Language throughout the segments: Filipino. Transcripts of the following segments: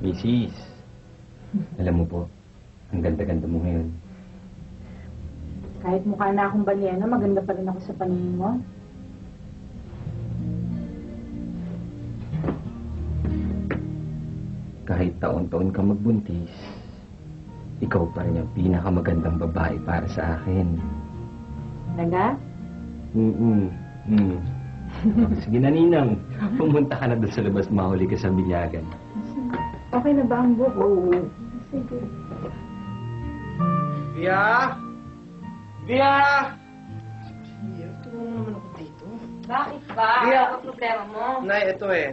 Mrs. Alam mo po, ang ganda-ganda mo ngayon. Kahit mukha na akong balyena, maganda pa rin ako sa paningin mo. Kahit taon-taon ka magbuntis, ikaw pa rin ang pinakamagandang babae para sa akin. Talaga? Sige na, Ninang. Pumunta ka na doon sa labas, mahuli ka sa binyagan. Okay na ba ang buhok? Oo. Sige. Bia! Bia! Bia, tulungan mo naman ako dito. Bakit ba? Bia! Ano ang problema mo? Nay, ito eh.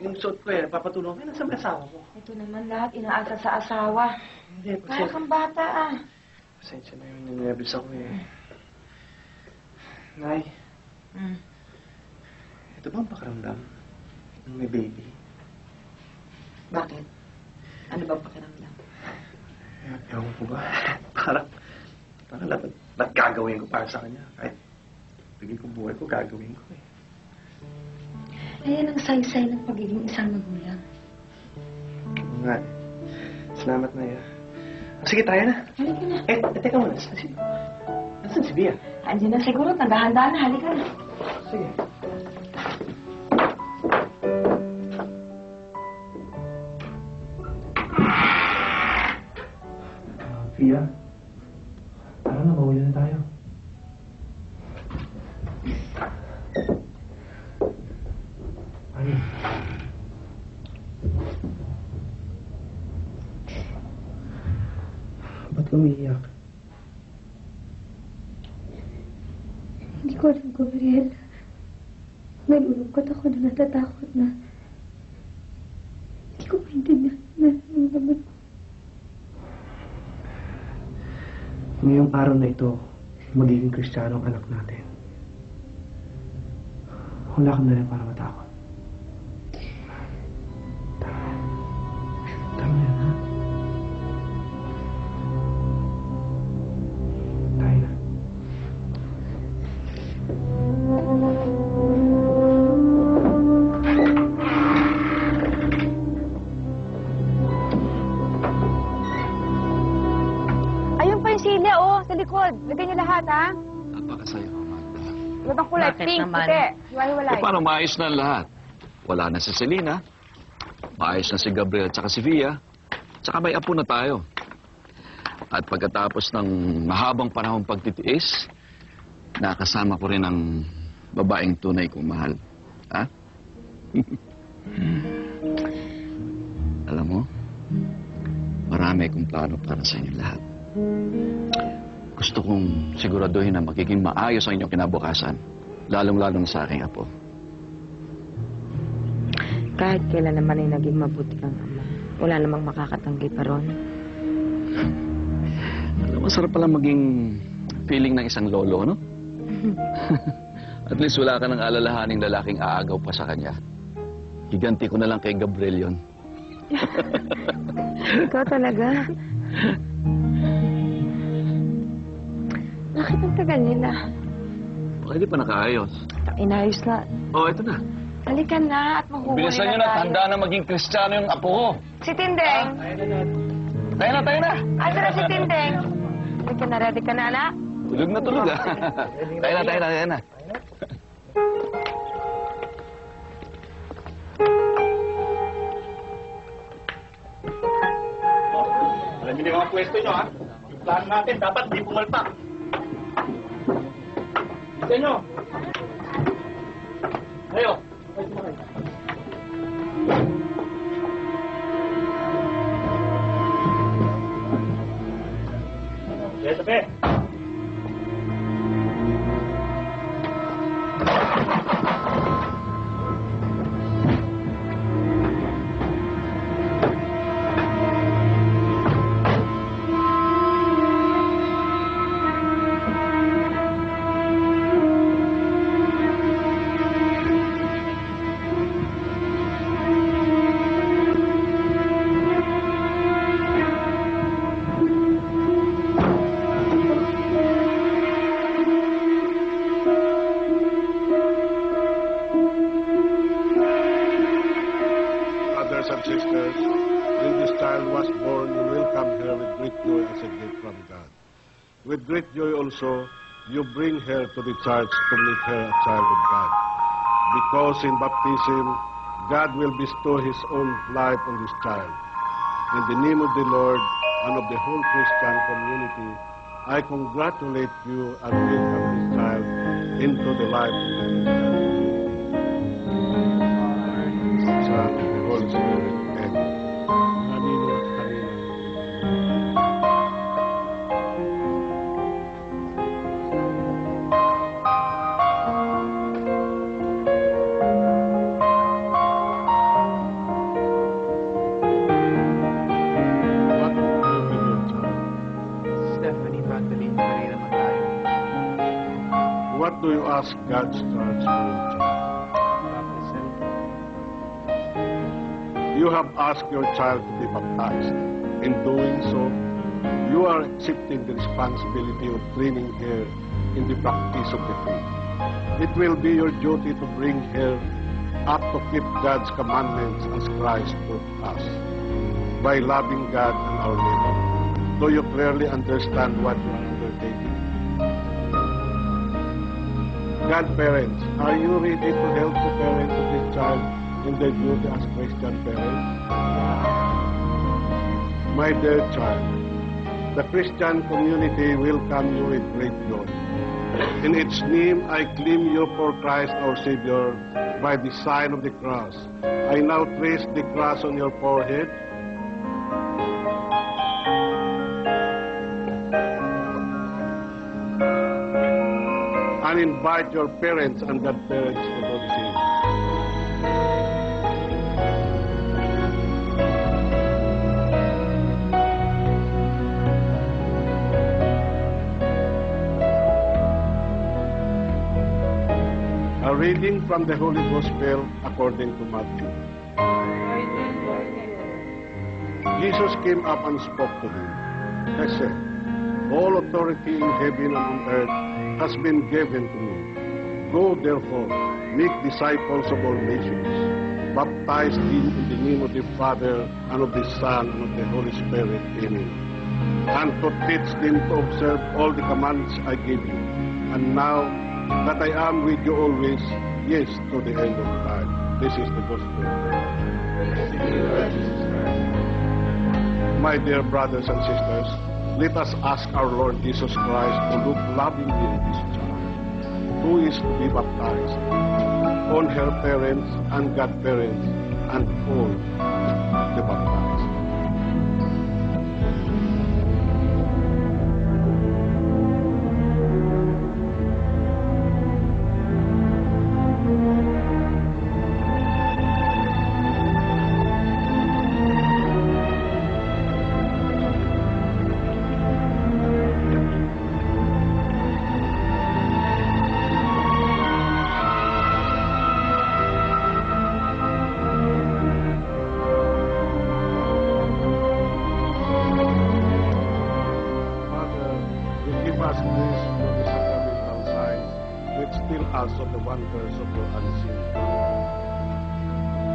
Yung suot ko eh, papatulong ko. Nasaan may asawa ko? Ito naman lahat inaasa sa asawa. Hindi, Kaya kang bata ah. pasensya na yun. Nangyabis ako eh. Nay, ito ba ang pakiramdam ng may baby? Bakit? Ano bang pakiramdam? Ewan ko ba? parang lahat gagawin ko para sa kanya. Kahit bigay ko buhay ko, gagawin ko eh. Ayan ang saysay ng pagiging isang magulang. Oo nga. Salamat na yan. Sige, tayo na. Halika na. Teka muna. Nasaan si Bia? Andiyan na siguro. Naghahanda na. Halika na. Sige. Bia, tara na, mahuli na tayo. Ano? Ba't umiiyak? Hindi ko alam, Gabriel. Nalulungkot ako na natatakot na. Hindi ko maintindihan na naman. Ngayong araw na ito, magiging Kristiyano ang anak natin. Wala kang na para matakot. Tama yan, ha? Tayo na. Ayun pa yung silya, oh, sa likod. Lagyan niyo lahat, ha? Napakasaya, Amanda. Iba't ang kulay, Bakit pink, naman? puti. Hiwa-hiwalay. Paano maayos na ang lahat? Wala na si Selena. Maayos na si Gabriel at si Via. Tsaka may apo na tayo. At pagkatapos ng mahabang panahong pagtitiis, nakasama ko rin ang babaeng tunay kong mahal. Ha? Alam mo, marami akong plano para sa inyo lahat. Gusto kong siguraduhin na magiging maayos ang inyong kinabukasan, lalong-lalong sa aking apo. Kahit kailan naman ay naging mabuti kang ama, wala namang makakatanggi pa ron. Alam, masarap pala maging feeling ng isang lolo, no? At least wala ka ng alalahaning lalaking aagaw pa sa kanya. Higanti ko na lang kay Gabriel yun. Ikaw talaga. Bakit ang tagal nila? Baka hindi pa nakaayos. Inayos na. Oh, ito na. Halika na at mahuhuli Bilisan nyo na, tanda na maging Kristiyano yung apo ko. Si Tindeng. Tayo na, tayo na. Asa na si Tindeng? Ready ka na, anak? Tulog na tulog, ah. Tayo na, tayo na, tayo na. Alam niyo yung mga pwesto nyo, ha? Yung plano natin, dapat di pumalpak. Bisa nyo. Ayo. Ya, tabi. child was born, you welcome her with great joy as a gift from God. With great joy also, you bring her to the church to make her a child of God. Because in baptism, God will bestow His own life on this child. In the name of the Lord and of the whole Christian community, I congratulate you and welcome this child into the life of the Christian community. Son of the Holy Spirit. Amen. Kanino at kanino. What will be your child? Stephanie Magdalene Pereira Magayo. What do you ask God's church for your child? You have asked your child to be baptized. In doing so, you are accepting the responsibility of training her in the practice of the faith. It will be your duty to bring her up to keep God's commandments as Christ taught us, by loving God and our neighbor. Do you clearly understand what you are undertaking? Godparents, are you ready to help the parents of this child in their duty as Christian parents? My dear child, the Christian community welcome you with great joy. In its name, I claim you for Christ our Savior by the sign of the cross. I now trace the cross on your forehead. And invite your parents and godparents to do the same. A reading from the Holy Gospel according to Matthew. Jesus came up and spoke to them. He said, all authority in heaven and on earth has been given to me. Go therefore, make disciples of all nations, baptize them in the name of the Father, and of the Son, and of the Holy Spirit. Amen. And to teach them to observe all the commands I gave you. And now that I am with you always, yes, to the end of time. This is the gospel. My dear brothers and sisters, let us ask our Lord Jesus Christ to look lovingly on this child, who is to be baptized, on her parents and godparents, and all the baptized. Us this for the sacramental signs, which still us of the wonders of your unseen power.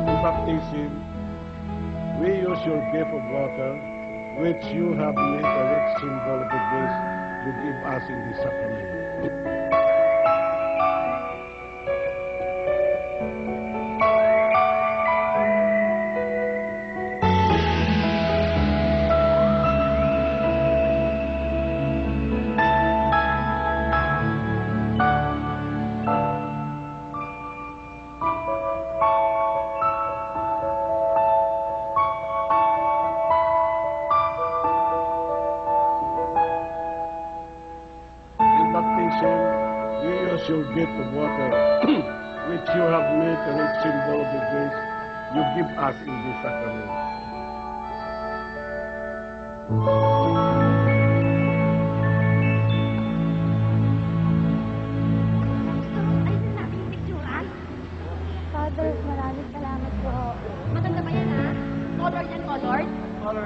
In baptism, we use your gift of water, which you have made a rich symbol of the grace you give us in the sacrament. You use your gift of water, which you have made a rich symbol of the grace you give us in this sacrament. Father, maraming salamat po. Maganda ba yan, ha? Colored yan, colored?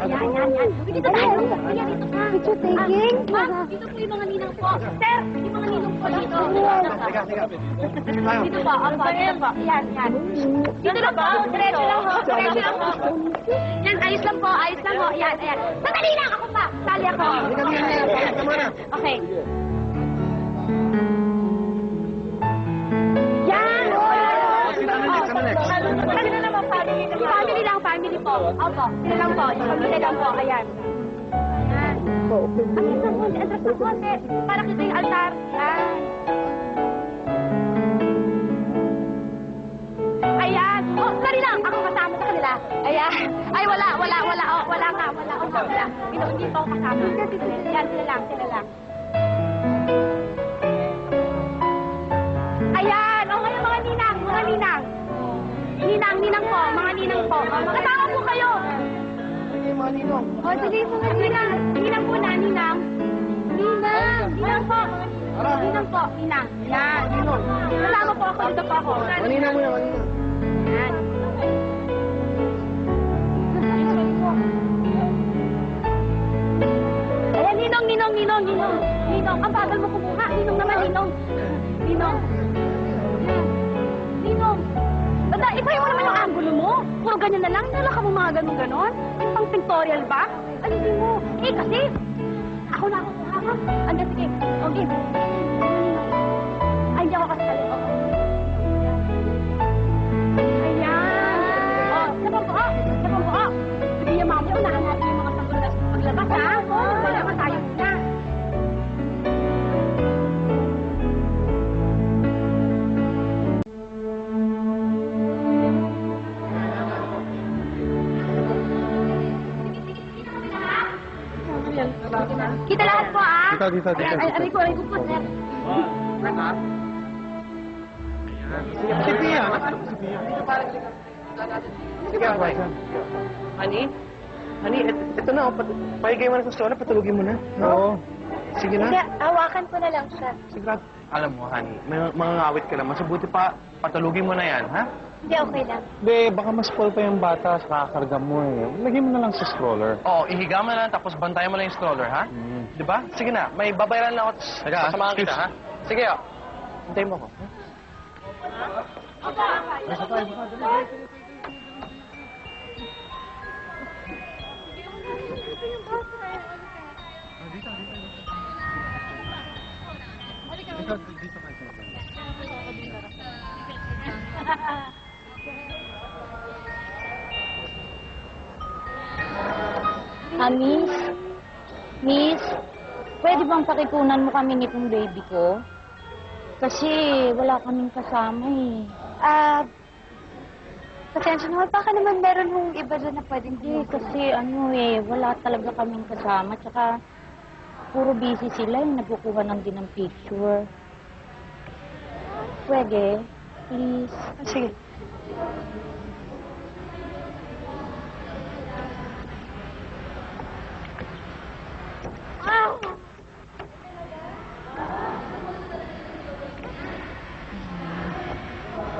Yan. Dito tayo. Dito ka. Picture taking? Ma'am, dito po yung mga ninang po. Sir, yung mga ninang po dito. Teka. Dito po, opo, dito po. Yan. Dito lang po, diretso lang po. Diretso lang po. Yan, ayos lang po. Yan. Sandali lang, ako pa. Sali ako. Okay. Yan! Sali na naman, family. Family lang, family po. Opo, sila lang po. Yung pamilya lang po, ayan. Atras ng konti. Para kita yung altar. Yan. Ayan. Oh, sali lang. Ako kasama sa kanila. Ayan. Ay, wala. Oh, wala nga. Hindi pa ako kasama. Yan, sila lang. Ayan. O, ngayon mga ninang. Ninang po. Mga ninang po. Kasama po kayo. O, sige, mga ninang. Ninang po na, ninang. Ninang po. Ninang. Yan. Kasama po ako. Dito po ako. Kanina mo na. Yan. Ayan, Ninong. Ang bagal mo kumuha. Ninong. Basta, ipahin mo naman yung angulo mo. Puro ganyan na lang. Nala ka mo mga ganon. Yung pang pictorial ba? Alisin mo. Kasi, ako na ako. Andiyan, sige. Okay. Ay, hindi ako kasali. Ayan. Sa pambuo. Sige yung mamaya, unahan natin yung mga sanggol na paglabas, ha? Wala ka tayo na. Kita lahat po, ah. Dito. Aray ko po, sir. Si Pia. Sige, okay. Honey, ito na. Paigay mo na sa stola, patulugin mo na. Oo. Sige na. Hindi, hawakan ko na lang siya. Sigurado. Alam mo, honey, may mga ngawit ka naman. Mabuti pa, patulugin mo na yan, ha? Hindi, okay lang. Hindi, baka mas full pa yung bata sa kakarga mo eh. Lagyan mo na lang sa stroller. Oo, ihiga mo na lang, tapos bantayan mo lang yung stroller, ha? Di ba? Sige na, may babayaran lang ako. Sasamahan kita, ha? Sige, hintayin mo ko. Miss, pwede bang pakikunan mo kami nitong baby ko? Kasi wala kaming kasama eh. Pasensya naman, baka naman meron mong iba doon na pwedeng Hindi, kasi wala talaga kaming kasama. Tsaka, puro busy sila yung nagkukuha ng din ng picture. Pwede? Please. Sige.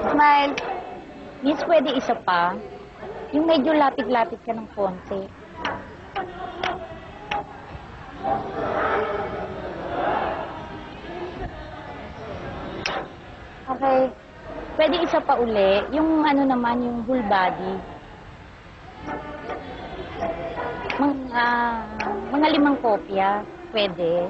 Smile. Miss, pwede isa pa? Yung medyo lapit-lapit ka ng konti. Okay. Pwede isa pa uli. Yung ano naman, yung whole body. Mga 5 kopya. Pwede.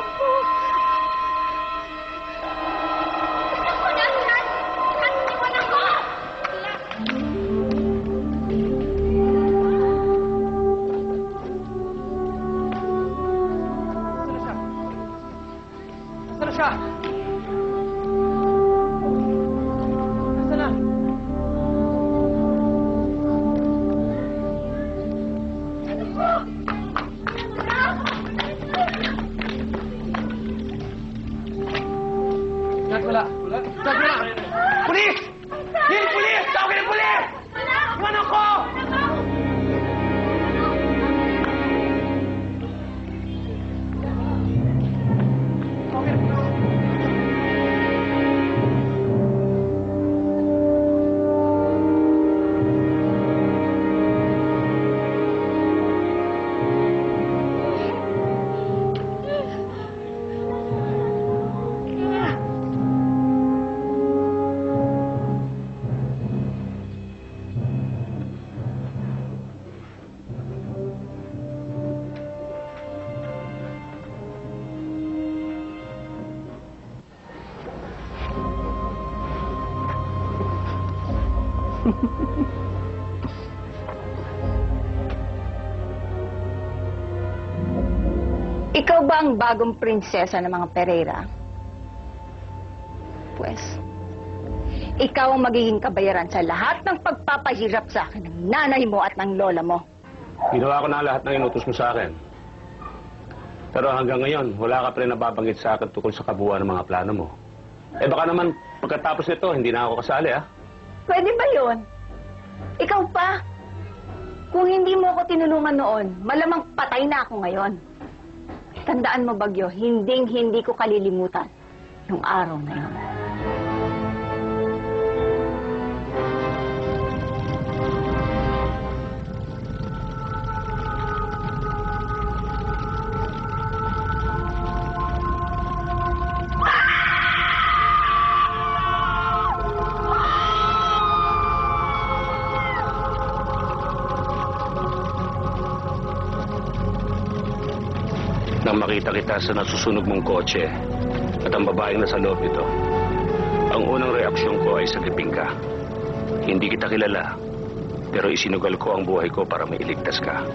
Opo. Ako na, Nan! Nan, iwanan ko! Saan siya? Saan na? Wala. Wala. Pulis! Yung pulis! Tawagin ang pulis! Iwanan ko! Ikaw ba ang bagong prinsesa ng mga Pereira? Pues, ikaw ang magiging kabayaran sa lahat ng pagpapahirap sa akin ng nanay mo at ng lola mo. Ginawa ko na lahat ng inutos mo sa akin. Pero hanggang ngayon, wala ka pa rin nababanggit sa akin tungkol sa kabuuan ng mga plano mo. Eh baka naman, pagkatapos nito, hindi na ako kasali, ha? Pwede ba yun? Ikaw pa? Kung hindi mo ako tinulungan noon, malamang patay na ako ngayon. Tandaan mo, Bagyo, hindi ko kalilimutan yung araw na yun. Nang makita kita sa nasusunog mong kotse at ang babaeng nasa loob nito, ang unang reaksyon ko ay sagipin ka. Hindi kita kilala, pero isinugal ko ang buhay ko para mailigtas ka.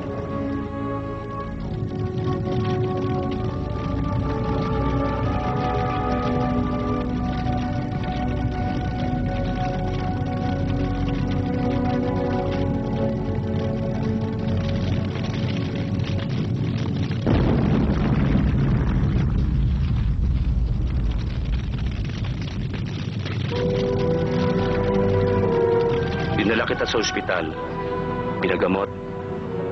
Dinala kita sa ospital, pinagamot.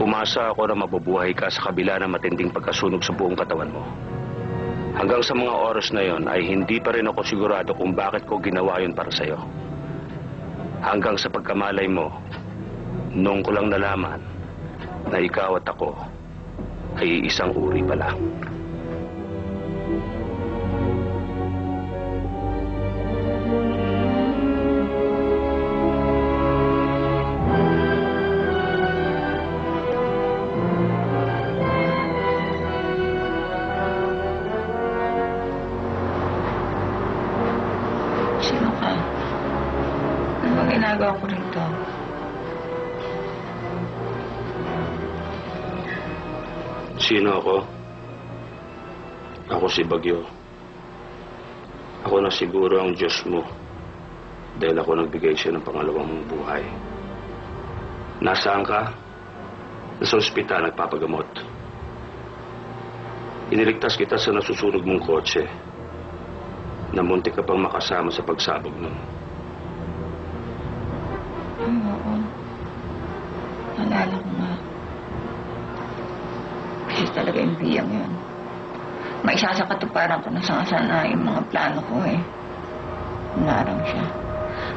Umasa ako na mabubuhay ka sa kabila ng matinding pagkasunog sa buong katawan mo. Hanggang sa mga oras na yon ay hindi pa rin ako sigurado kung bakit ko ginawa yun para sa'yo. Hanggang sa pagkamalay mo, noong ko lang nalaman na ikaw at ako ay isang uri pala. Sino ka? Ano bang ginagawa ko rito? Sino ako? Ako si Bagyo. Ako na siguro ang Diyos mo dahil ako nagbigay siya ng pangalawang mong buhay. Nasaan ka? Nasa ospital nagpapagamot. Iniligtas kita sa nasusunog mong kotse na muntik ka pang makasama sa pagsabog nun. Oo. Nalala ko nga. Kasi talaga yung biyang yun. Maisa sa katuparan ko na sana yung mga plano ko eh. Narang siya.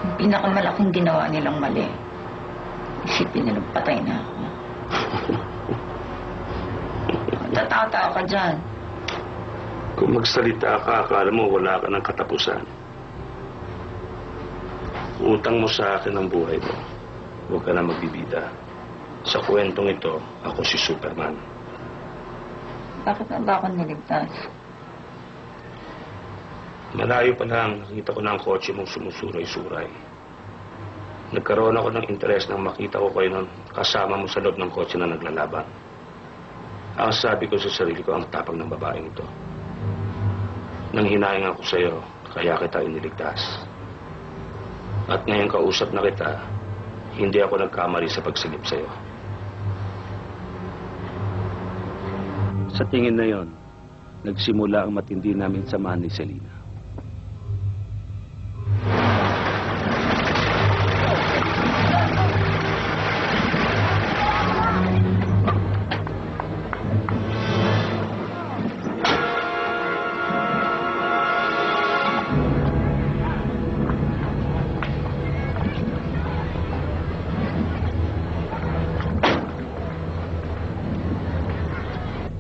Ang pinakamalaking ginawa nilang mali. Isipin nilang patay na ako. Tatawa-tawa ka dyan. Kung magsalita ka, akala mo wala ka ng katapusan. Utang mo sa akin ang buhay mo. Huwag ka na magbibida. Sa kwentong ito, ako si Superman. Bakit na ba ako niligtas? Malayo pa lang, nakita ko na ang kotse mong sumusuray-suray. Nagkaroon ako ng interes nang makita ko kayo nun kasama mo sa loob ng kotse na naglalaban. Ang sabi ko sa sarili ko, ang tapang ng babaeng ito. Nang hinayang ako sa iyo, kaya kita iniligtas. At ngayon kausap na kita, hindi ako nagkamali sa pagsilip sa iyo. Sa tingin na yon, nagsimula ang matindi namin samahan ni Selena.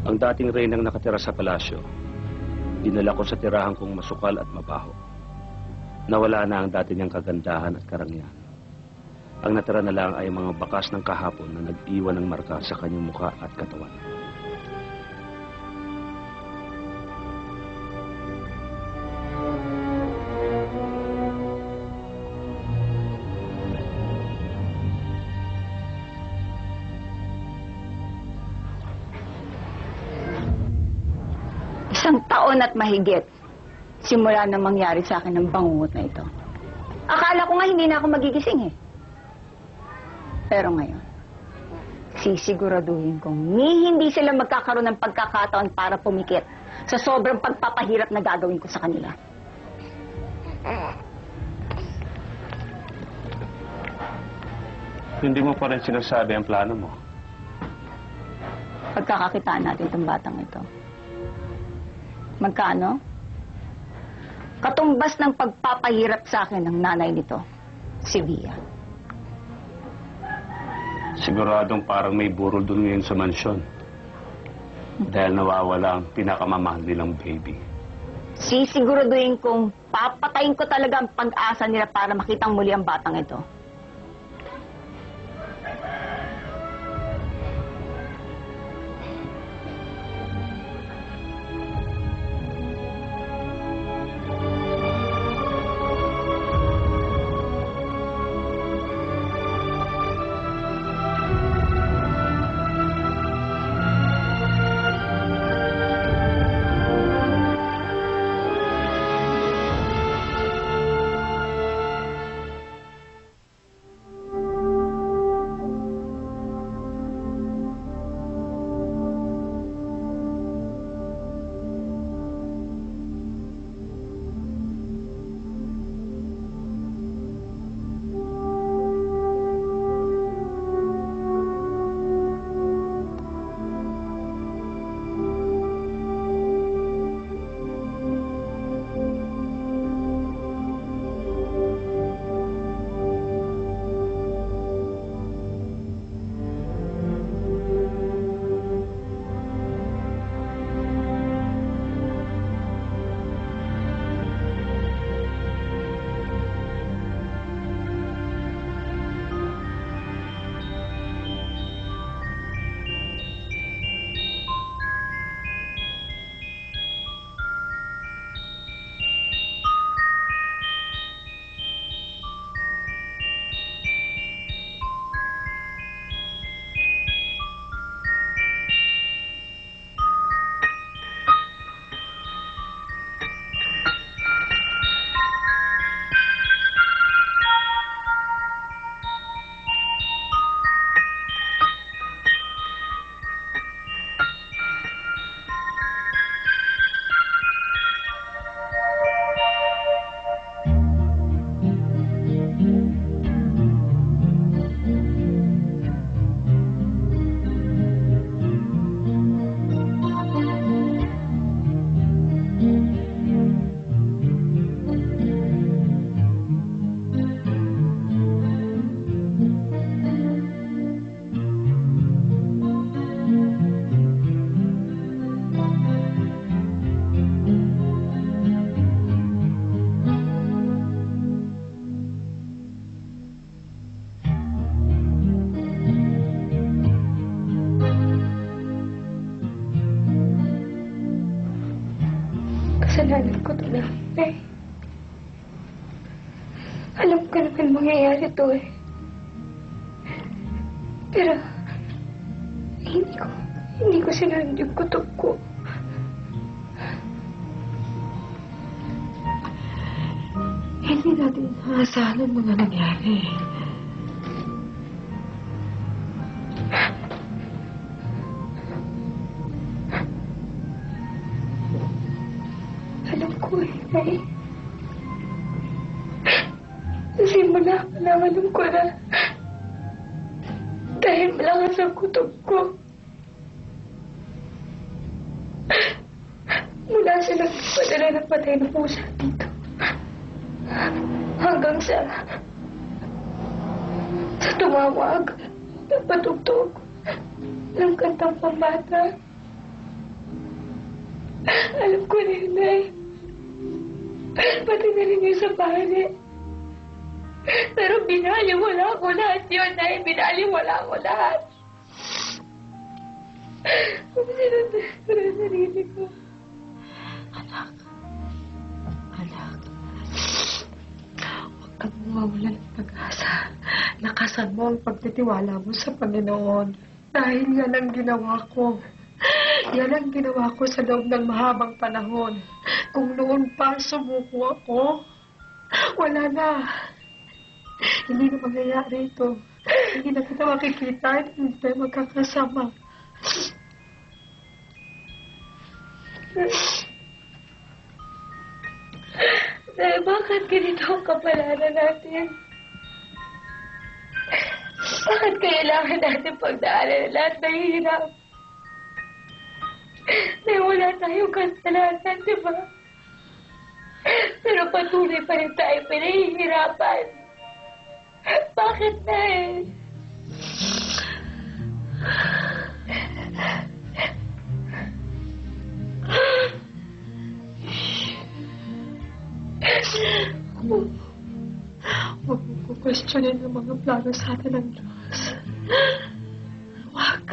Ang dating reynang nakatira sa palasyo, dinala ko sa tirahan kong masukal at mabaho. Nawala na ang dati niyang kagandahan at karangyaan. Ang natira na lang ay mga bakas ng kahapon na nag-iwan ng marka sa kanyang mukha at katawan. Isang taon at mahigit, simula na mangyari sa akin ng bangungot na ito. Akala ko nga hindi na ako magigising eh. Pero ngayon, sisiguraduhin kong hindi sila magkakaroon ng pagkakataon para pumikit sa sobrang pagpapahirap na gagawin ko sa kanila. Hindi mo pa rin sinasabi ang plano mo. Pagkakakitaan natin itong batang ito. Magkano? Katumbas ng pagpapahirap sa akin ng nanay nito, si Via. Siguradong parang may burol doon ngayon sa mansyon. Dahil nawawala ang pinakamamahal nilang baby. Sisiguraduhin kong papatayin ko talaga ang pag-asa nila para makitang muli ang batang ito. Kasalanan ko to, Nay. Alam ko naman mangyayari to eh. Pero, hindi ko sinunod yung kutob ko. Hindi natin naasahan ang mga nangyari. Alam ko eh, Nay. Simula pa lang alam ko na dahil malakas ang kutob ko. Mula sa nagpadala ng patay na pusa dito. Hanggang sa tumawag, nagpatugtog ng kantang pambata. Alam ko na yun, Nay. Pati na rin yung sa pare. Pero binaliwala ko lahat yun, Nay. Binaliwala ko lahat. Sinundan ko na sarili ko. Anak. Huwag kang mawawalan ng pag-asa. Lakasan mo ang pagtitiwala mo sa Panginoon. Dahil yan ang ginawa ko. Yan ang ginawa ko sa loob ng mahabang panahon. Kung noon pa sumuko ako, wala na. Hindi na mangyayari ito. Hindi na kita makikita. Hindi tayo magkakasama. Bakit ganito ang kapalaran natin? Bakit kailangan natin pagdaanan ng lahat ng hirap? Dahil wala tayong kasalanan, di ba? Pero patuloy pa rin tayo pinahihirapan. Bakit, Nay? Huwag mo kukwestiyonin ang mga plano sa atin ng Diyos. Huwag.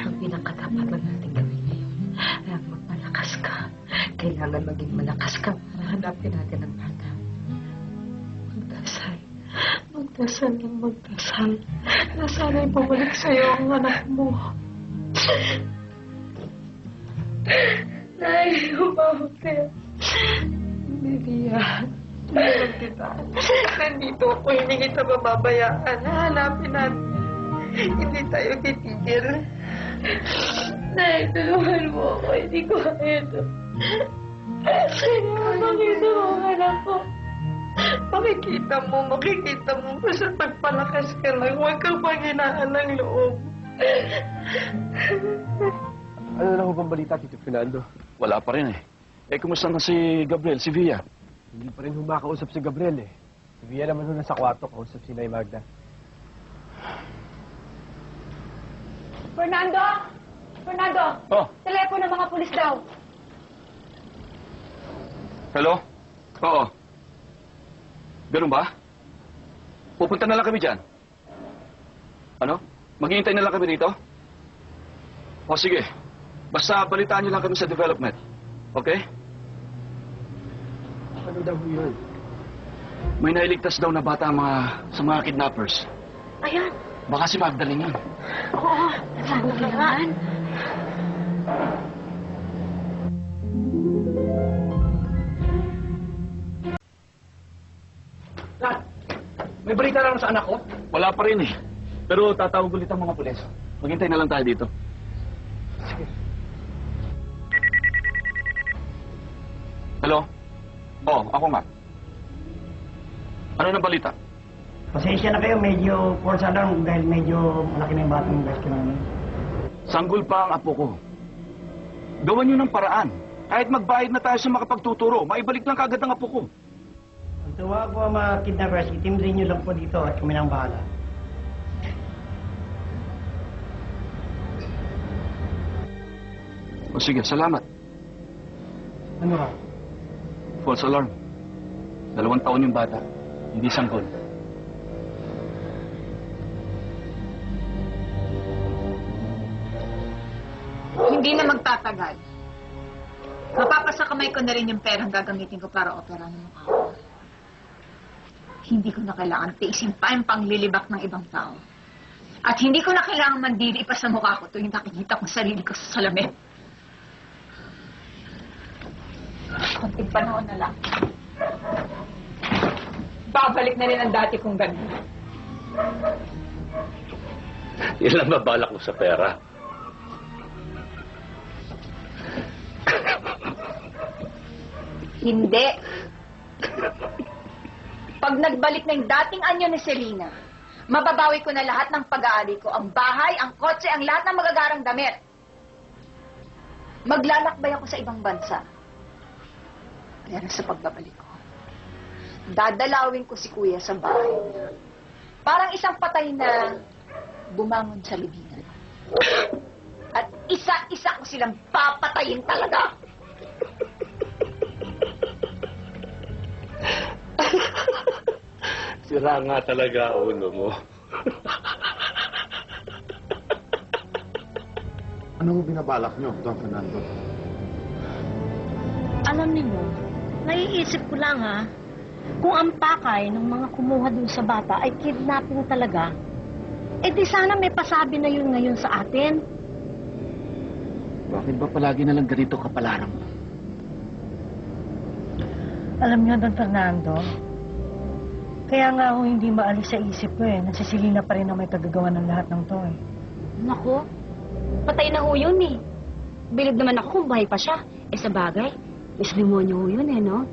Ang pinakatapat natin gawin ngayon ay ang magmalakas ka. Kailangan maging malakas ka para hanapin natin ang bata. Magdasal. Magdasal ng magdasal. Na sana'y bumalik sa'yo ang anak mo. Nay, umawag kayo. Maria, tulungan kita. Nandito ako, hindi kita mababayaan. Hanapin natin. Hindi tayo titigil. Nay, tulungan mo ako. Hindi ko kaya ito. Makita mo ang anak ko. Makikita mo. Basta pagpalakas ka lang. Huwag kang panghinaan ng loob. Ano na ho bang balita, Tito Fernando? Wala pa rin eh. Kumusta na si Gabriel, si Via? Hindi pa rin humakausap si Gabriel eh. Si Via naman ho nasa kwarto, kausap si Nay Magda. Fernando! Oh, Telepono ng mga pulis daw. hello? Oo. Ganun ba? Pupunta na lang kami dyan. Ano? Maghihintay na lang kami dito? O sige. Basta balitaan niyo lang kami sa development. Okay? Ano daw yun? May nailigtas daw na bata sa mga kidnappers. Ayan. Baka si Magdalene yun. Oo. Sana kailangan. Dad, may balita lang sa anak ko? Wala pa rin eh. Pero tatawag ulit ang mga pulis. Maghintay na lang tayo dito. Sige. Hello? Oo, ako nga. Ano nang balita? Pasensya na kayo, medyo false alarm dahil medyo malaki na yung batang rescue namin. Sanggol pa ang apo ko. Gawan niyo ng paraan. Kahit magbayad na tayo sa makapagtuturo, maibalik lang kagad ang apo ko. Ang tawag po ang mga kidnappers, itimrin nyo lang po dito at kami nang bahala. O sige, salamat. Ano ba? False alarm. 2 taon yung bata. Hindi sanggol. Hindi na magtatagal. Mapapasa kamay ko na rin yung perang gagamitin ko para opera ng mukha ko. Hindi ko na kailangan tiisin pa yung panglilibak ng ibang tao. At hindi ko na kailangan mandili pa sa mukha ko tuwing nakikita kong sarili ko sa salamin. Konting panahon na lang. Babalik na rin ang dati kong ganun. Yan lang babalak mo sa pera. Hindi. Pag nagbalik na yung dating anyo ni Selena, mababawi ko na lahat ng pag-aari ko. Ang bahay, ang kotse, ang lahat ng magagarang damit. Maglalakbay ako sa ibang bansa. Pero sa pagbabalik ko, dadalawin ko si Kuya sa bahay niya. Parang isang patay na bumangon sa libingan. At isa-isa ko silang papatayin talaga. Sira nga talaga ang ulo mo. Anong binabalak niyo, Don Fernando? Alam niyo, naiisip ko lang ha, kung ang pakay ng mga kumuha dun sa bata ay kidnapping talaga, eh di sana may pasabi na yun ngayon sa atin. Bakit ba palagi na lang ganito kapalaran mo? Alam niyo, Don Fernando, kaya nga ako hindi maalis sa isip ko na si Selena pa rin ang may kagagawa ng lahat ng to eh. Naku, patay na ho yun eh. Bilib naman ako kung buhay pa siya. Eh sa bagay, is demonyo ho yun eh, no?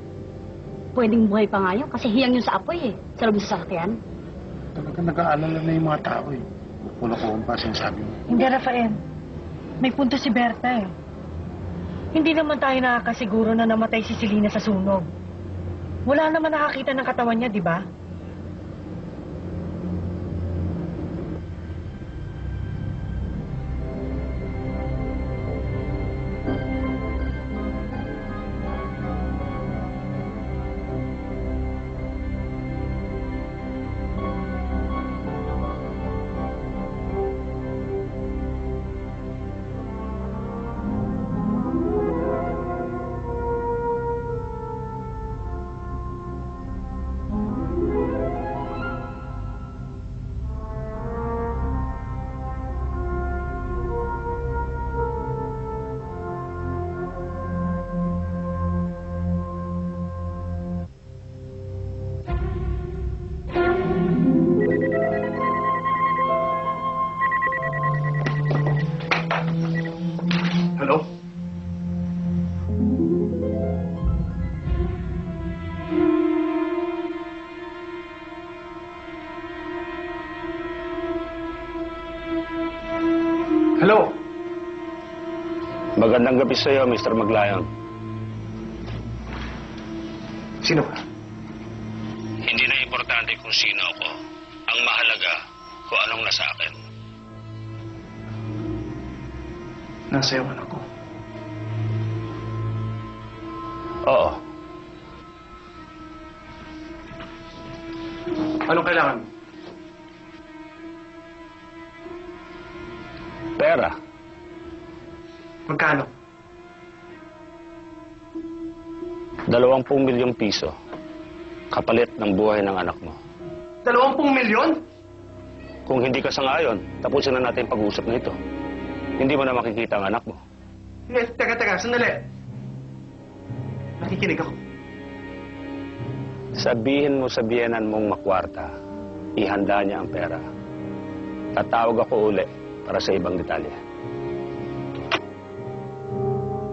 Pwedeng buhay pa nga yun kasi hiyang yun sa apoy eh. Sa loob sa sasakyan. Talaga nag-aalala na yung mga tao eh. Kulo-kulong pa sinasabi mo. Hindi, Rafael. May punto si Berta eh. Hindi naman tayo nakakasiguro na namatay si Selena sa sunog. Wala naman nakakita ng katawan niya, di ba? Hello? Hello? Magandang gabi sa iyo, Mr. Maglayon. Sino ka? Hindi na importante kung sino ako. Ang mahalaga kung anong nasa akin. Nasa iyo anak ko. Oo. Anong kailangan mo? Pera. Magkano? 20 milyong piso. Kapalit ng buhay ng anak mo. 20 milyon? Kung hindi ka sangayon, tapusin na natin pag-uusap na ito. Hindi mo na makikita ang anak mo. Teka, sandali. Nakikinig ako. Sabihin mo sa biyenan mong makwarta, ihanda niya ang pera. Tatawag ako uli para sa ibang detalye.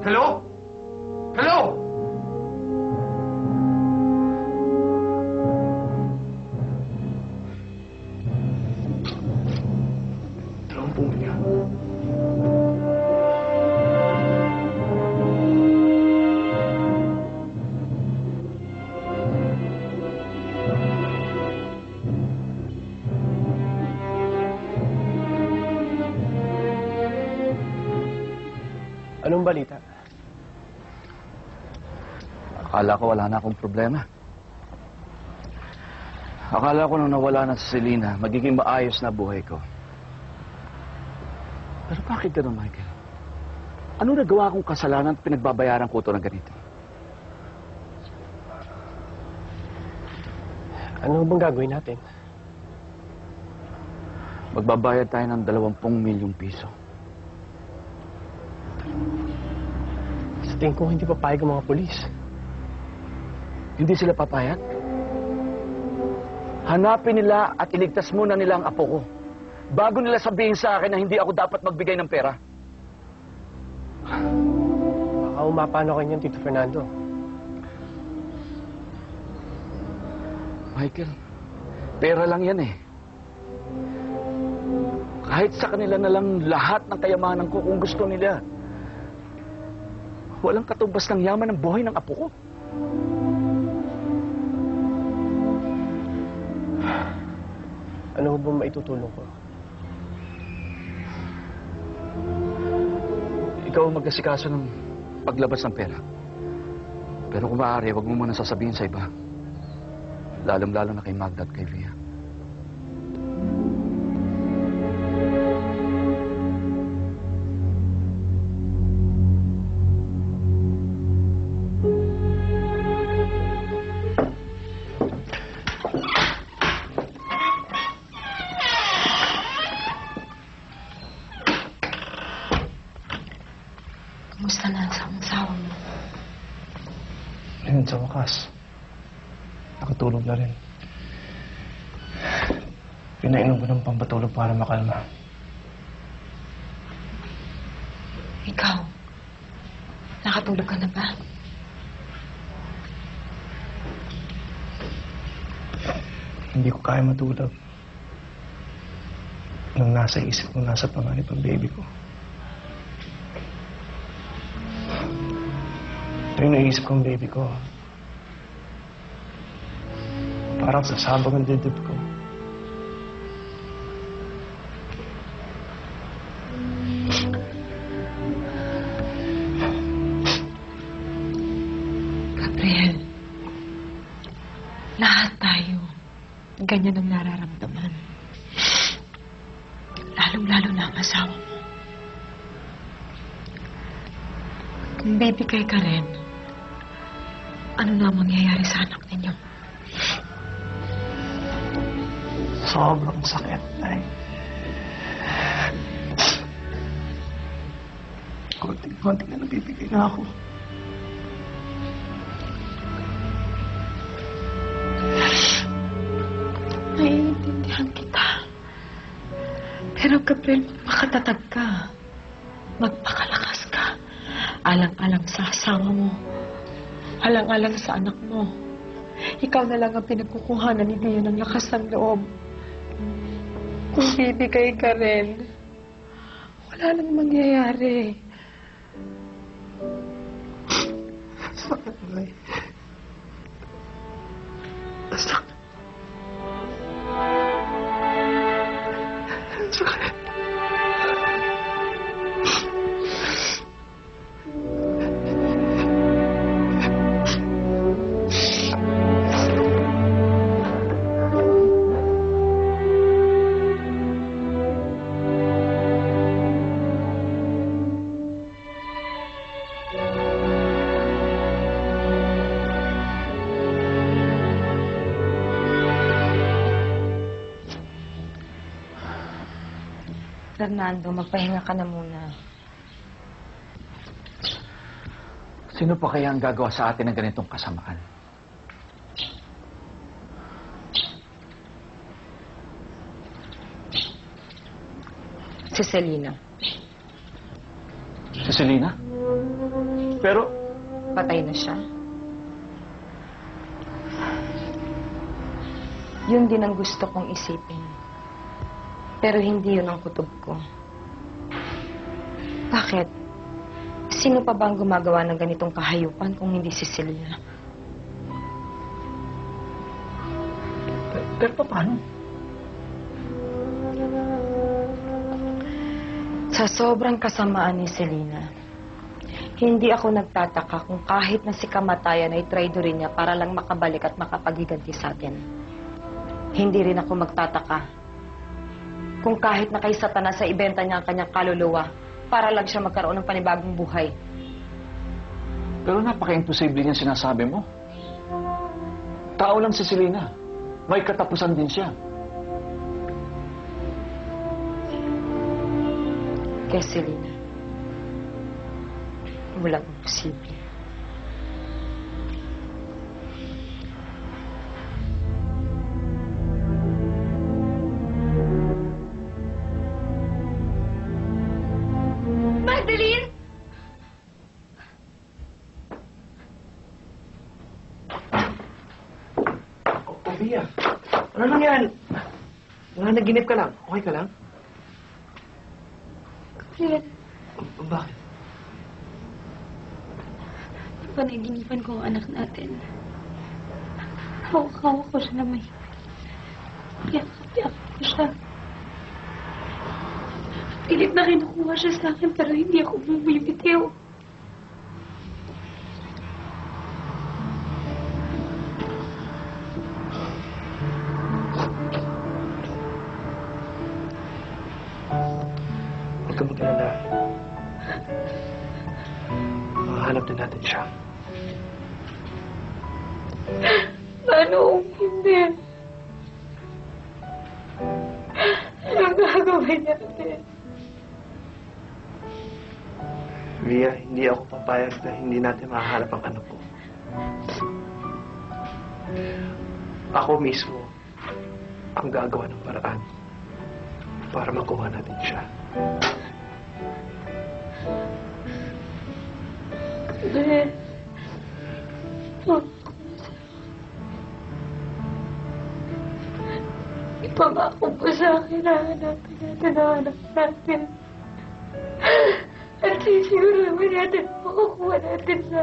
Hello? Hello? Anong balita? Akala ko wala na akong problema. Akala ko nung nawala na si Selena, magiging maayos na buhay ko. Pero bakit ganun, Michael? Ano nagawa kong kasalanan at pinagbabayaran ko ito ng ganito? Ano bang gagawin natin? Magbabayad tayo ng 20 milyong piso. Sa tingin ko, hindi papayag ang mga polis. Hindi sila papayag? Hanapin nila at iligtas muna nila ang apo ko. Bago nila sabihin sa akin na hindi ako dapat magbigay ng pera. Baka umapano kayo Tito Fernando. Michael, pera lang yan eh. Kahit sa kanila na lang lahat ng kayamanan ko kung gusto nila. Walang katumbas ng yaman ng buhay ng apo ko. Ano ba maitutulong ko? Ikaw ang mag-asikaso ng paglabas ng pera. Pero kung maaari, huwag mo muna sasabihin sa iba. Lalong-lalo na kay Magda at kay Via. Kumusta na ang asawa mo? Ayun, sa wakas. Nakatulog na rin. Pinainom ko ng pampatulog para makalma. Ikaw, nakatulog ka na ba? Hindi ko kaya matulog. Nung nasa isip ko, nasa panganib ang baby ko. Ito yung naisip ko ang baby ko. Parang sasabog ang dibdib ko. Gabriel, lahat tayo ganyan ang nararamdaman. Lalong-lalo na ang asawa mo. Kung baby kay Karen, ano na ang mangyayari sa anak ninyo? Sobrang sakit, Nay. Konting-konting na nabibigay na ako. Naiintindihan kita. Pero Gabriel, makatatag ka. Magpakalakas ka. Alang-alang sa asawa mo. Alang-alang sa anak mo. Ikaw na lang ang pinagkukuhanan ni Dio ng lakas ng loob. Kung bibigay ka rin, wala nang mangyayari. Sakit, Nay. Sakit. Sakit. Fernando, magpahinga ka na muna. Sino pa kaya ang gagawa sa atin ng ganitong kasamaan? Si Selena. Si Selena? Pero... Patay na siya. Yun din ang gusto kong isipin. Pero hindi yun ang kutob ko. Bakit? Sino pa ba ang gumagawa ng ganitong kahayupan kung hindi si Selena? Pero paano? Sa sobrang kasamaan ni Selena, hindi ako nagtataka kung kahit na si kamatayan ay traidorin niya para lang makabalik at makapagiganti sa atin. Hindi rin ako magtataka kung kahit na kay Satanas sa ibenta niya ang kanyang kaluluwa para lang siya magkaroon ng panibagong buhay. Pero napaka-imposible niyan sinasabi mo. Tao lang si Selena. May katapusan din siya. Kaya Selena, walang imposible. Magdalene! Pia, ano lang yan? Nanaginip ka lang. Okay ka lang? Gabriel, Bakit? panaginipan ko ang anak natin. Hawak-hawak ko siya na may... Piyak ko siya. Pilit na kinukuha siya sa akin pero hindi ako bumibitiw. Huwag ka mag-alala. Mahanap din natin siya. Paano kung hindi? Anong gagawin natin? Via, hindi ako papayag na hindi natin mahanap ang anak ko. Ako mismo ang gagawa ng paraan para makuha natin siya. Gabriel, ipangako mo sa akin na hanapin natin ang anak natin. At sisiguraduhin natin makukuha natin sa...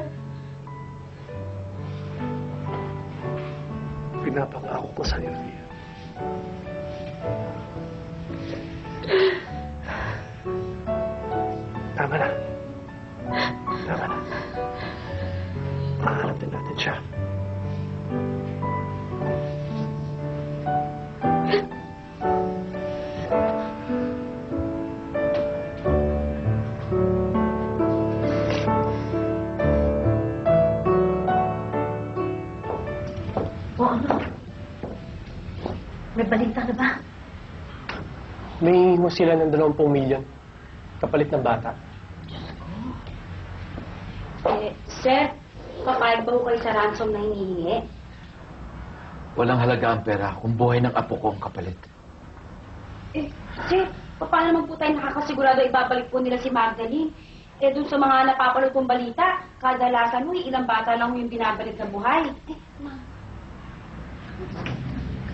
Pinapangako ko sa'yo, Via. Tama na. Tama na. Mahanap din natin siya. O ano? May balita na ba? May hihingo sila ng 20 milyon kapalit ng bata. Sir, papayag ba ko kayo sa ransom na hinihingi? Walang halaga ang pera kung buhay ng apo ko ang kapalit. Sir, paano naman po tayo nakakasigurado ibabalik po nila si Magdalene? Dun sa mga napapanood kong balita, kadalasan mo, ilang bata lang yung binabalik sa buhay.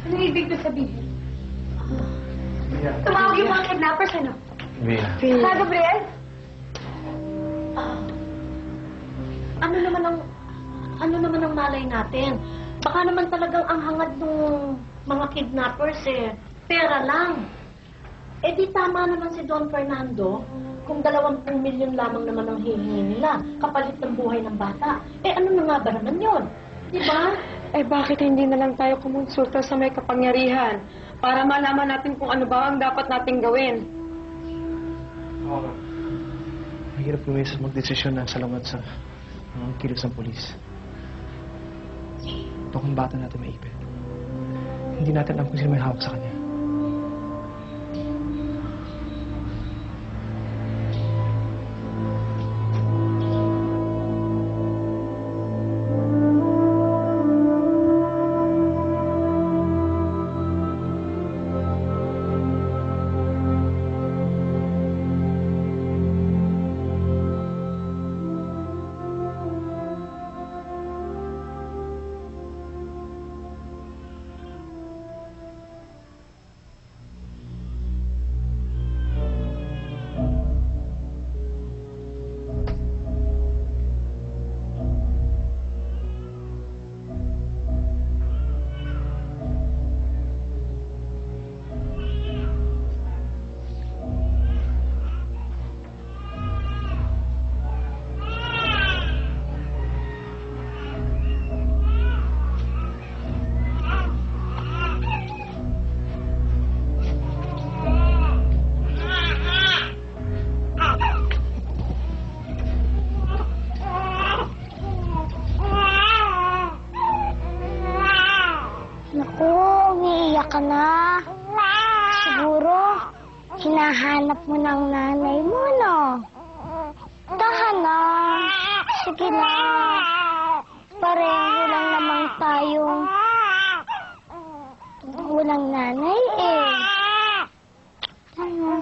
Ano ibig ko sabihin? Tumawag yung mga kidnappers, ano? Via. Ka, Gabriel? Ano naman ang malay natin? Baka naman talagang ang hangad ng mga kidnappers pera lang. Eh di tama naman si Don Fernando kung 20 milyon lamang naman ang hihingi nila kapalit ng buhay ng bata. Eh ano na nga ba naman yun? Di ba? Eh bakit hindi na lang tayo kumonsulta sa may kapangyarihan para malaman natin kung ano ba ang dapat nating gawin? Oo nga. Mahirap lumis magdesisyon na salamat sa mga kilos ng polis. Ito kung bata natin maipit. Hindi natin alam kung sino may hawak sa kanya. Sige na. Pareho lang naman tayong walang nanay eh. Ano?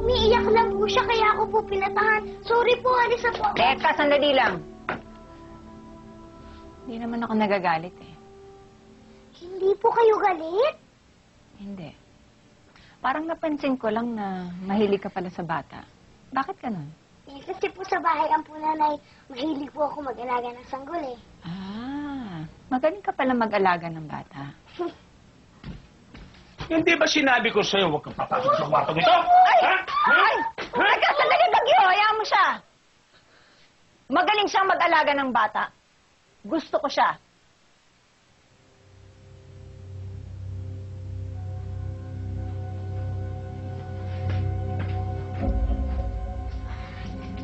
Umiiyak lang po siya kaya ako po pinatahan. Sorry po, alis na po ako. Teka, sandali lang. Hindi naman ako nagagalit eh. Hindi po kayo galit? Hindi. Parang napansin ko lang na mahilig ka pala sa bata. Bakit ganun? Eh, kasi po sa bahay ang po nanay, mahilig po ako mag-alaga ng sanggol eh. Ah, magaling ka pala mag-alaga ng bata. Hindi ba sinabi ko sa'yo, huwag kang papasok sa kwarto nito? Ay! Ha? Ay! Teka, sandali, Bagyo! Hayaan mo siya! Magaling siyang mag-alaga ng bata. Gusto ko siya.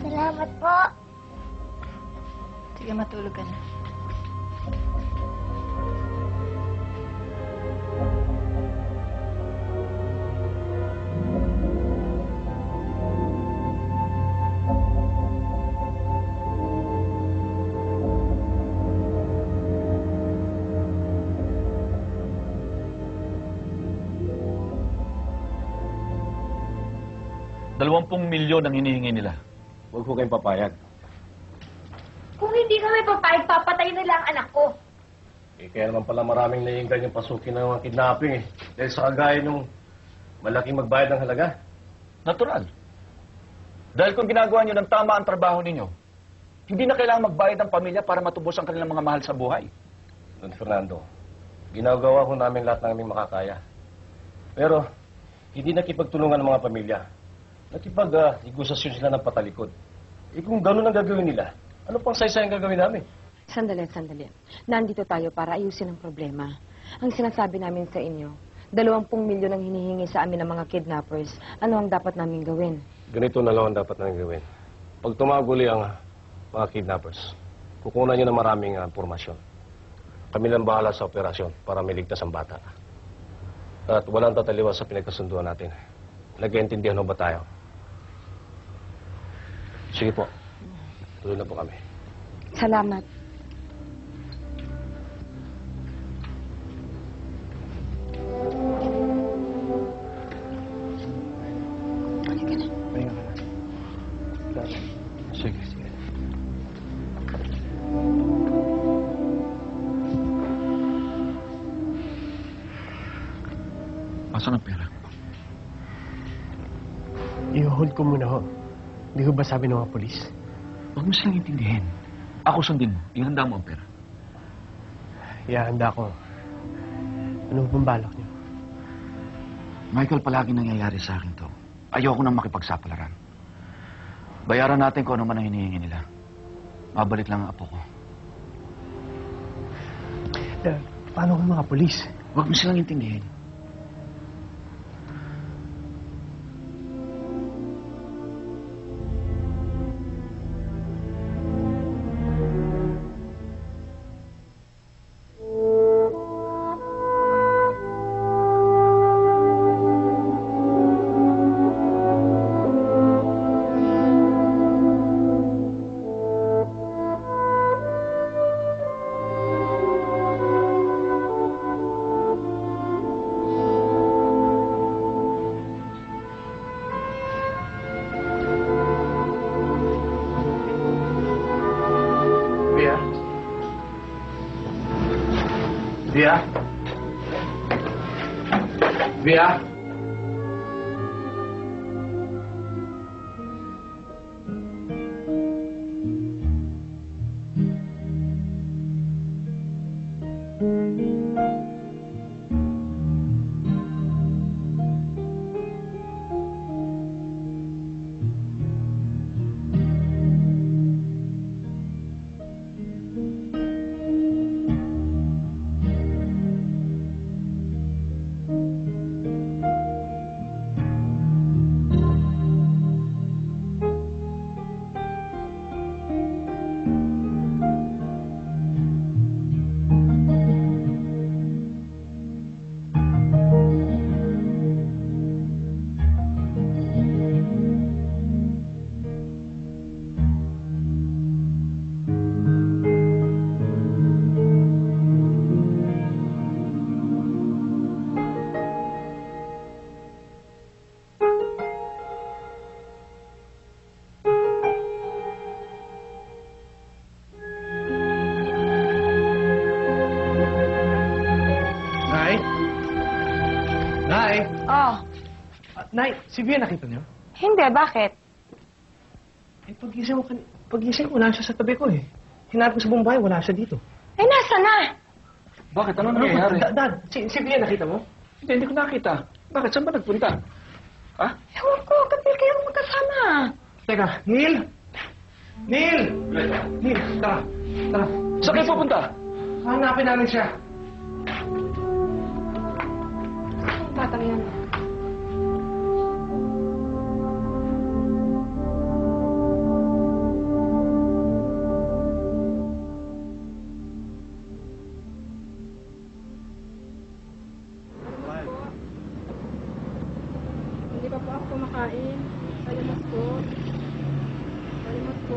Salamat po. Sige, matulog ka na. $20 milyon ang hinihingi nila. Huwag ko kayong papayag. Kung hindi kami papayag, papatay nila ang anak ko. Eh, kaya naman pala maraming naiinggan yung pasukin ng mga kidnapping eh. Dahil sa kagaya nung malaking magbayad ng halaga. Natural. Dahil kung ginagawa nyo ng tama ang trabaho ninyo, hindi na kailangan magbayad ng pamilya para matubos ang kanilang mga mahal sa buhay. Don Fernando, ginagawa ko namin lahat ng aming makakaya. Pero, hindi nakipagtulungan ng mga pamilya. Nakipag-negosasyon sila ng patalikod. Eh kung gano'n ang gagawin nila, ano pang saysay ang gagawin namin? Sandali. Nandito tayo para ayusin ang problema. Ang sinasabi namin sa inyo, 20 milyon ang hinihingi sa amin ng mga kidnappers. Ano ang dapat namin gawin? Ganito na lang ang dapat namin gawin. Pag tumaguli ang mga kidnappers, kukunan nyo ng maraming impormasyon. Kami lang bahala sa operasyon para miligtas ang bata. At walang tataliwas sa pinagkasunduan natin. Nag-iintindihan ba tayo? Sige po. Tuloy na po kami. Salamat. Halika na. Sige. Asan ang pera? I-hold ko muna ho. Hindi ko ba sabi ng mga polis? Huwag mo silang intindihin. Ako sundin mo. Ihanda mo ang pera. Ihanda ko. Ano bang balak niyo? Michael, palagi nangyayari sa akin to. Ayoko nang makipagsapalaran. Bayaran natin kung ano man ang hinihingi nila. Mabalik lang ang apo ko. Paano kung mga polis? Huwag mo silang intindihin. Via? Nay, si Via nakita niyo? Hindi, bakit? Eh, pagising ko, wala siya sa tabi ko eh. Hinarap ko sa buong bahay, wala siya dito. Eh, nasa na? Bakit? Ano nangyayari? Dad, si Via nakita mo? Hindi ko nakita. Bakit? Saan ba nagpunta? Ha? Ewan ko, kapil kayo magkasama. Teka, Neil! Neil! Neil, tara. Tara. Saan kayo pupunta? Hanapin namin siya. Batang yan. Hindi pa po ako kumakain. Salamat po. Salamat po.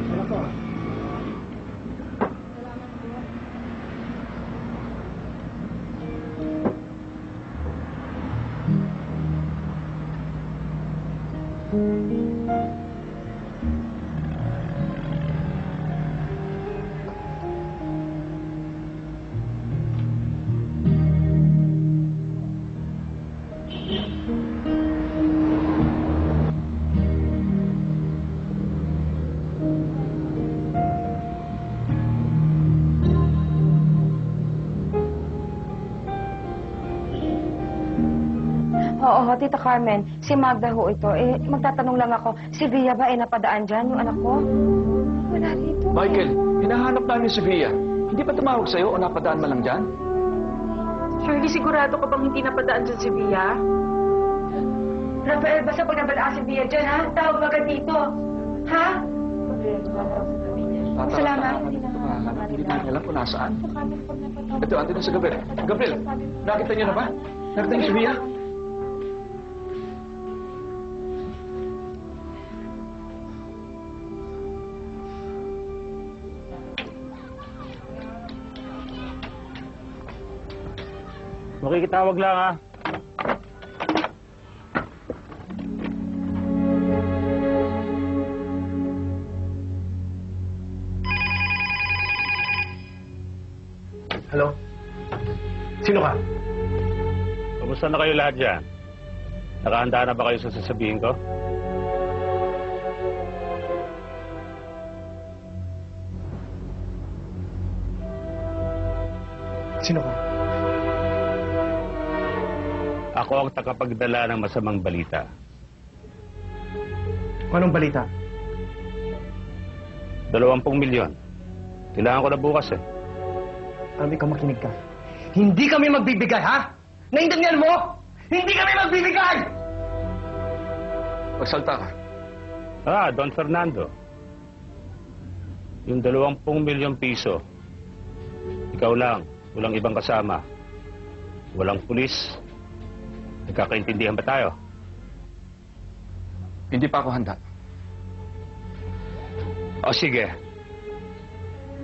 Ano po? Salamat po. Oo, Tita Carmen. Si Magda ho ito. Eh, magtatanong lang ako, si Via ba ay napadaan dyan, yung anak ko? Wala rito. Michael, hinahanap namin si Via. Hindi ba tumawag sa'yo o napadaan man lang dyan? Shirley, sigurado ka bang hindi napadaan dyan si Via? Rafael, basta pag napadaan si Via dyan, ha? Tawag mo agad dito. Ha? Salamat. Hindi namin alam kung nasaan. Ito, andun na si Gabriel. Gabriel, nakita niyo na ba? Nakita niyo si Via? Makikitawag lang ha. Hello? Sino ka? Kamusta na kayo lahat dyan? Nakahanda na ba kayo sa sasabihin ko? Sino ka? Ako ang tagapagdala ng masamang balita. Anong balita? 20 milyon. Kailangan ko na bukas eh. Alam, ikaw makinig ka. Hindi kami magbibigay, ha? Naintindihan mo? Hindi kami magbibigay! Pagsalta ka. Don Fernando. Yung 20 milyong piso. Ikaw lang. Walang ibang kasama. Walang pulis. Nagkakaintindihan ba tayo? Hindi pa ako handa. O sige.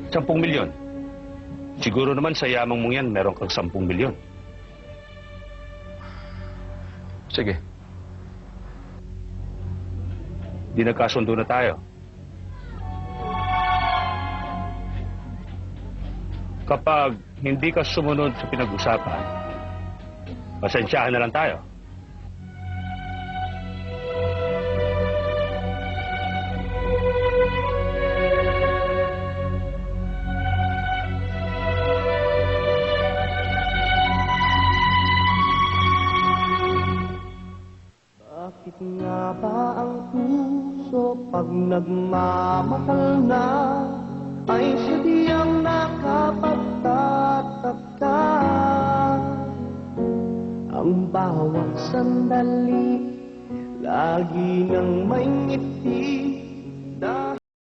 10 milyon. Siguro naman sa yamang mong yan, meron kang 10 milyon. Sige. Di nagkasundo na tayo. Kapag hindi ka sumunod sa pinag-usapan, pasensyahan na lang tayo. Bakit nga ba ang puso pag nagmamahal na ay sadyang nakapagtataka? Ang bawat sandali lagi nang may ngiti